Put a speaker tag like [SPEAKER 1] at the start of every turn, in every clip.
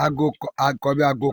[SPEAKER 1] aago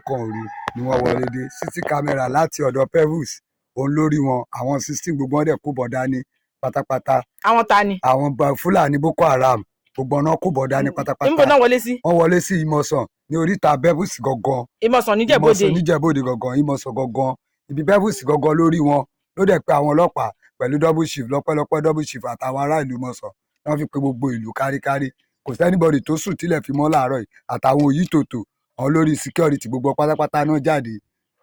[SPEAKER 1] kan òru ni wọ́n wọlé dé. CC camera láti ọ̀dọ̀ Pebbles òun lórí wọn, àwọn 16 gbogbo wọn dẹ̀ kó bọ̀ dání pátápátá.
[SPEAKER 2] Àwọn ta ni?
[SPEAKER 1] Àwọn Fúlàní Boko Haram gbogbo náà kó bọ̀ dání pátápátá.
[SPEAKER 2] Níbo náà wọlé sí?
[SPEAKER 1] Wọ́n wọlé sí Ìmọ̀sán ní oríta Pebbles gangan.
[SPEAKER 2] Ìmọ̀sán níjẹ̀bọ́dè.
[SPEAKER 1] Ìmọ̀sán níjẹ̀bọ́dè gangan, Ìmọ̀sán gangan. Ibi Pebbles gangan lórí wọn ló dẹ̀ pé àwọn ọlọ́pàá pẹ̀lú double shift lọ́pẹ́lọpẹ́ double shift àtàwọn ará ìlú Ìmọ̀sán wọ́n fi pé gbogbo ìlú káríkárí. Kò sẹ́nibọ̀dì tó sùn tílẹ̀ fi mọ́ láàárọ̀ yìí àtàwọn òyì tòtò àwọn lórí security gbogbo pátápátá náà jáde.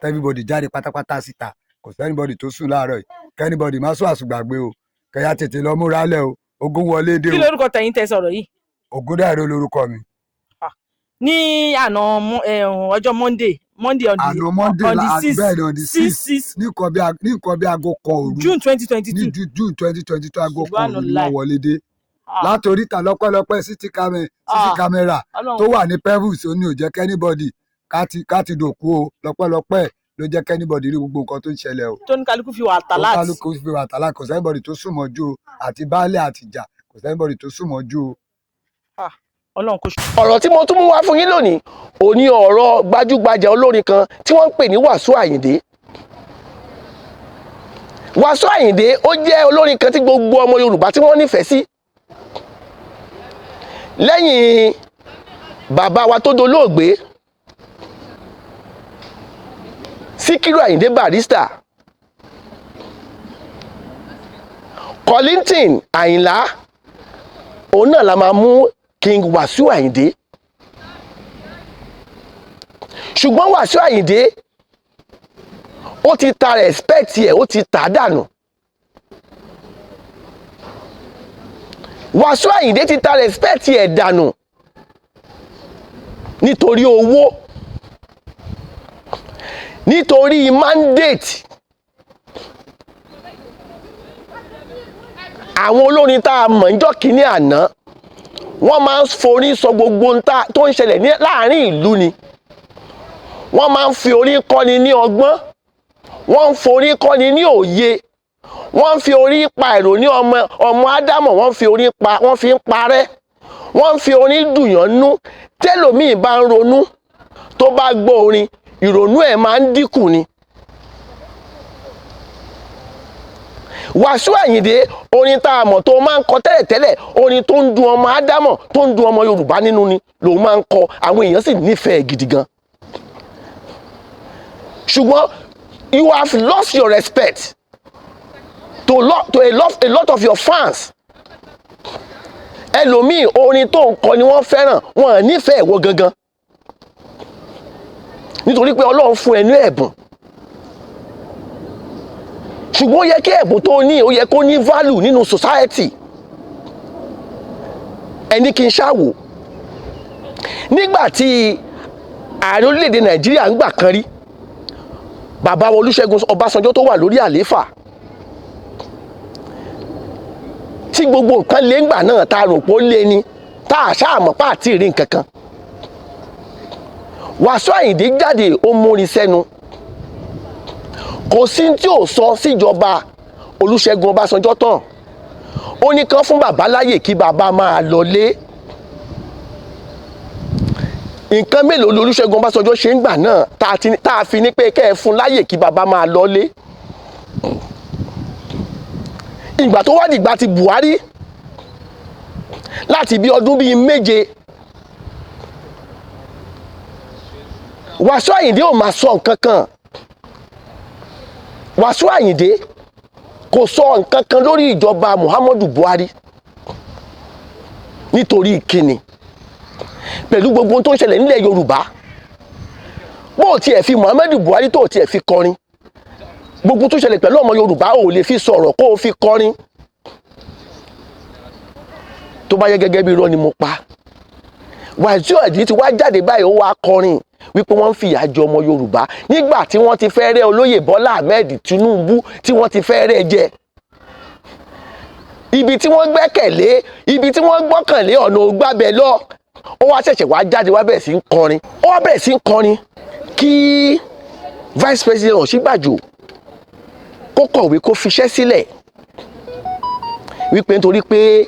[SPEAKER 1] Everybody jáde pátápátá síta. Kò sẹ́nibọ̀dì tó sùn láàárọ̀ yìí. Kẹ́nibọ̀dì má sùn àsùgbàgbé o. Kẹ́yà tètè lọ múra lẹ̀ o. Ogun wọlé dé o.
[SPEAKER 2] Kí lorúkọ tẹ̀yin tẹ́ sọ̀rọ̀ yìí?
[SPEAKER 1] Ògúndàìró lorúkọ mi.
[SPEAKER 2] Ní àná ọjọ́ Monday on the 6
[SPEAKER 1] ní nǹkan bí aago kan òru
[SPEAKER 2] June 2022
[SPEAKER 1] ní June 2022 aago kan òru ni wọ́n wọlé dé láti oríta lọ́pẹ́lọpẹ́ CC camera tó wà ní Pebbles ó ní ò jẹ́ kẹ́nibọ̀dì káti dòkú o, lọ́pẹ́lọpẹ́ ló jẹ́ kẹ́nibọ̀dì rí gbogbo nǹkan tó ń ṣẹlẹ̀ o.
[SPEAKER 2] tó ní kálukú fi wà tàlát.
[SPEAKER 1] tó ní kálukú fi wà tàlát, kò sẹ́nibọ̀dì tó sùn mọ́jú o, àti baálẹ̀ àtìjà kò sẹ́nibọ̀dì tó sùn mọ́jú o.
[SPEAKER 3] Ọ̀rọ̀ tí mo tún mú wá fún yín lónìí ò ní ọ̀rọ̀ gbajúgbajà olórin kan tí wọ́n ń pè ní Wasiu Ayinde. Wasiu Ayinde ó jẹ́ olórin kan tí gbogbo ọmọ Yorùbá tí wọ́n nífẹ̀ẹ́ sí. Lẹ́yìn bàbá wa tó dolóògbé Síkírù Ayinde Barrister, Kollington Àyìnlá, òun náà la máa mú King Wasiu Ayinde. Ṣùgbọ́n Wasiu Ayinde ó ti ta respect ẹ̀, ó ti tà dànù. Wasiu Ayinde ti ta respect ẹ̀ dànù nítorí owó, nítorí mandate. Àwọn olórin tá a mọ̀ níjọ́ kìíní àná wọ́n máa ń forí sọ gbogbo ohun tó ń ṣẹlẹ̀ láàrin ìlú ni. Wọ́n máa ń fi orí kọ́ni ní ọgbọ́n, wọ́n ń forí kọ́ni ní òye, wọ́n ń fi orí pa èrò ní ọmọ Ádámọ̀, wọ́n fi ń parẹ́, wọ́n ń fi orí dùnyàn nú. Tẹ́lòmíì bá ń ronú tó bá gbọ́ orin, ìrònú ẹ̀ máa ń dínkù ni. Wasiu Ayinde orin tá a mọ̀ tó máa ń kọ tẹ́lẹ̀tẹ́lẹ̀, orin tó ń dùn ọmọ Ádámọ̀, tó ń dùn ọmọ Yorùbá nínú ni lòun máa ń kọ, àwọn èèyàn sì nífẹ̀ẹ́ gidi gan. Ṣùgbọ́n you have lost your respect to a lot of your fans. Ẹlòmíì orin tó ń kọ ni wọ́n fẹ́ràn, wọn ò nífẹ̀ẹ́ ìwọ gangan nítorí pé Ọlọ́run fún ẹ ní ẹ̀bùn. Ṣùgbọ́n ó yẹ kí ẹ̀bùn tó ní ó yẹ kó ní value nínú society. Ẹni kí n ṣàwò nígbà tí ààrẹ orílẹ̀-èdè Nàìjíríà ń gbà kan rí, bàbá Olúṣẹ́gun Ọbásanjọ́ tó wà lórí àlééfà, tí gbogbo nǹkan lé ńgbà náà tá a rò pé ó lé ní tá a ṣáàmọ̀ pa àti ìrìn kankan. Wasiu Ayinde jáde ó mórin sẹ́nu, kò sí tí ò sọ síjọba Olúṣẹ́gun Ọbásanjọ́ tán. Ó ní kán fún bàbá láyè kí bàbá máa lọlé. Nǹkan mélòó ni Olúṣẹ́gun Ọbásanjọ́ ṣe ń gbà náà tá a fi ní pé kẹ́ ẹ fún láyè kí bàbá máa lọlé. Ìgbà tó wá dìgbà ti Buhari láti bí ọdún bíi 7, Wasiu Ayinde ò máa sọ nǹkan kan. Wasiu Ayinde kò sọ nǹkan kan lórí ìjọba Muhammadu Buhari nítorí ìkíni pẹ̀lú gbogbo ohun tó ń ṣẹlẹ̀ nílẹ̀ Yorùbá. Bó tiẹ̀ fi Muhammadu Buhari tó tiẹ̀ fi kọrin, gbogbo tó ṣẹlẹ̀ pẹ̀lú ọmọ Yorùbá ò lè fi sọ̀rọ̀ kó o fi kọrin. Tó bá yẹ gẹ́gẹ́ bí irọ́ ni mo pa, Wasiu Ayinde ti wá jáde báyìí ó wá kọrin wípé wọ́n ń fìyà jẹ ọmọ Yorùbá nígbà tí wọ́n ti fẹ́ rẹ́ olóyè Bọ́lá Ahmed Tinubu, tí wọ́n ti fẹ́ rẹ́ jẹ. Ibi tí wọ́n gbẹ́kẹ̀lé, ibi tí wọ́n gbọ́kànlé ọ̀nà ògbàbẹ̀ lọ, ó wá ṣẹ̀ṣẹ̀ wá jáde wá bẹ̀rẹ̀ sí ń kọrin. Ó wá bẹ̀rẹ̀ sí ń kọrin kí Vice President Ọ̀ṣínbàjò kó kọ̀wé kó fiṣẹ́ sílẹ̀ wípé nítorí pé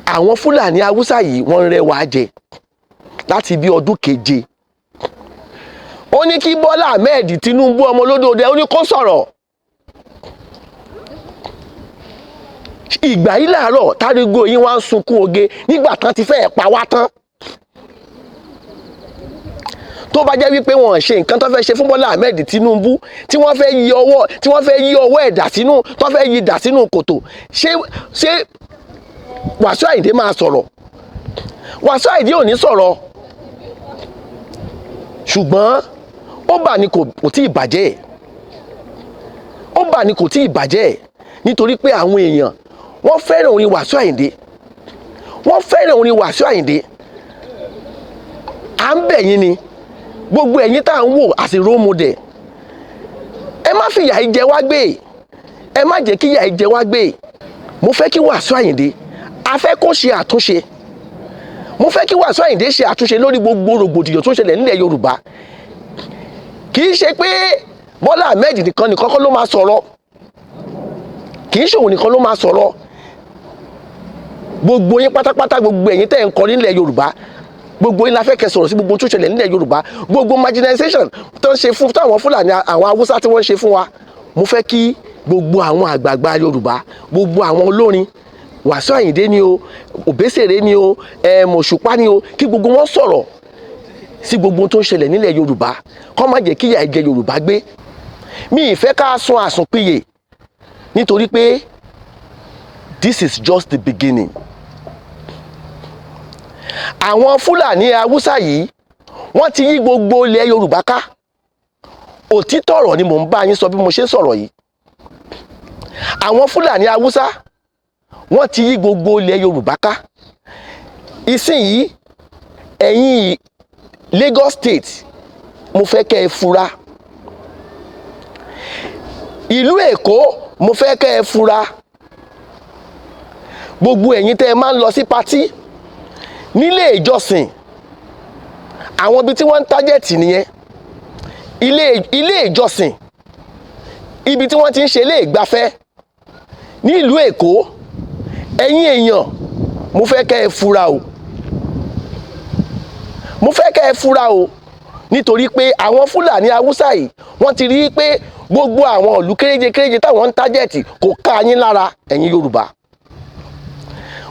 [SPEAKER 3] àwọn Fúlàní Haúsá yìí wọ́n ń rẹ́ wa jẹ láti bí ọdún 7 ó ní kí Bọ́lá Ahmed Tinubu ọmọ olódòdó ó ní kó sọ̀rọ̀. Ìgbà yìí làárọ̀ tárígò yín wá ń sunkún oge nígbà tán ti fẹ́ pa wá tán. Tó bá jẹ́ wípé wọ́n ṣe nǹkan tó fẹ́ ṣe fún Bọ́lá Ahmed Tinubu tí wọ́n fẹ́ yí ọwọ́ ẹ̀ dà sínú tó fẹ́ yí dà sínú kòtò, ṣé Wasiu Ayinde máa sọ̀rọ̀? Wasiu Ayinde ò ní sọ̀rọ̀. Ṣùgbọ́n ó bà ní kò tí ì bàjẹ́. Ó bà ní kò tí ì bàjẹ́ nítorí pé àwọn èèyàn wọ́n fẹ́ràn orin Wasiu Ayinde. Wọ́n fẹ́ràn orin Wasiu Ayinde. À ń bẹ̀ yín ni gbogbo ẹ̀yin tá à ń wò as a role model, ẹ má fi ìyà jẹ wá gbé, ẹ má jẹ́ kí ìyà jẹ wá gbé. Mo fẹ́ kí Wasiu Ayinde, a fẹ́ kó ṣe àtúnṣe. Mo fẹ́ kí Wasiu Ayinde ṣe àtúnṣe lórí gbogbo rògbòdìyàn tó ń ṣẹlẹ̀ nílẹ̀ Yorùbá. Kì í ṣe pé Bọ́lá Ahmed nìkan kọ́ ló máa sọ̀rọ̀. Kì í ṣe òun nìkan ló máa sọ̀rọ̀. Gbogbo yín pátápátá, gbogbo ẹ̀yin tẹ́ ń kọrin nílẹ̀ Yorùbá, gbogbo yín la fẹ́ kẹ́ sọ̀rọ̀ sí gbogbo tó ṣẹlẹ̀ nílẹ̀ Yorùbá. Gbogbo marginalization tó ń ṣe fún táwọn Fúlàní àwọn Haúsá tí wọ́n ń ṣe fún wa. Mo fẹ́ kí gbogbo àwọn àgbààgbà Yorùbá, gbogbo àwọn olórin, Wasiu Ayinde ni o, Obesere ni o, Òṣùpá ni o, kí gbogbo wọn sọ̀rọ̀ sí gbogbo tó ń ṣẹlẹ̀ nílẹ̀ Yorùbá. Kó má jẹ́ kí ìyà jẹ Yorùbá gbé. Mi ì fẹ́ ká sun àsùnpìyè nítorí pé this is just the beginning. Àwọn Fúlàní Haúsá yìí wọ́n ti yí gbogbo ilẹ̀ Yorùbá ká. Òtítọ́ ọ̀rọ̀ ni mò ń bá yín sọ bí mo ṣe ń sọ̀rọ̀ yìí. Àwọn Fúlàní Haúsá wọ́n ti yí gbogbo ilẹ̀ Yorùbá ká. Ìsinyìí ẹ̀yin Lagos State, mo fẹ́ kẹ́ ẹ fura. Ìlú Èkó, mo fẹ́ kẹ́ ẹ fura. Gbogbo ẹ̀yin tẹ́ ẹ máa ń lọ sí patí nílé ìjọsìn, àwọn ibi tí wọ́n ń tájẹ̀tì nìyẹn. Ilé ìjọsìn, ibi tí wọ́n ti ń ṣe ilé ìgbafẹ́ nílùú Èkó, ẹ̀yin èèyàn, mo fẹ́ kẹ́ ẹ fura o. Mo fẹ́ kẹ́ ẹ fura o nítorí pé àwọn Fúlàní Haúsá yìí wọ́n ti rí pé gbogbo àwọn ìlú kéréje táwọn ń tájẹ̀tì kò ká yín lára ẹ̀yin Yorùbá.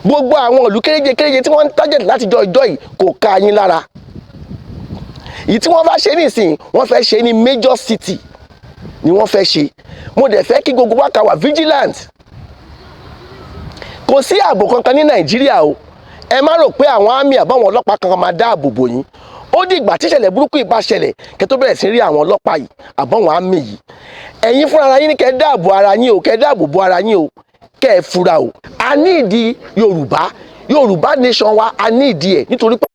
[SPEAKER 3] Gbogbo àwọn ìlú kéréje tí wọ́n ń tájẹ̀tì láti jọ ìjọ yìí kò ká yín lára. Èyí tí wọ́n bá ṣe nísìnyí, wọ́n fẹ́ ṣe ní major city ni wọ́n fẹ́ ṣe. Mo dẹ̀ fẹ́ kí gbogbo wa ká wà vigilant. Kò sí ààbò kankan ní Nàìjíríà o. Ẹ má rò pé àwọn àmì àbáwọn ọlọ́pàá kankan máa dáàbò bò yín. Ó dìgbà tí ìṣẹ̀lẹ̀ burúkú yìí bá ṣẹlẹ̀ kẹ́ tó bẹ̀rẹ̀ sí rí àwọn ọlọ́pàá yìí àbáwọn àmì yìí. Ẹ̀yin fúnra ara yín ní kẹ́ dáàbò ara yín o, kẹ́ dáàbò bo ara yín o, kẹ́ ẹ fura o. A ní ìdí Yorùbá nation wa, a ní ìdí ẹ̀ nítorí pé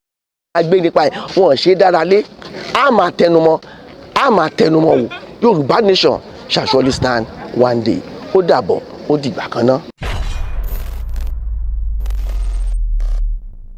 [SPEAKER 3] àgbẹ̀ nípa ẹ̀ wọ́n ṣe dára lé. A máa tẹnumọ́ o. Yorùbá nation shall surely stand one day. Ó dàbọ̀, ó dìgbà kan náà.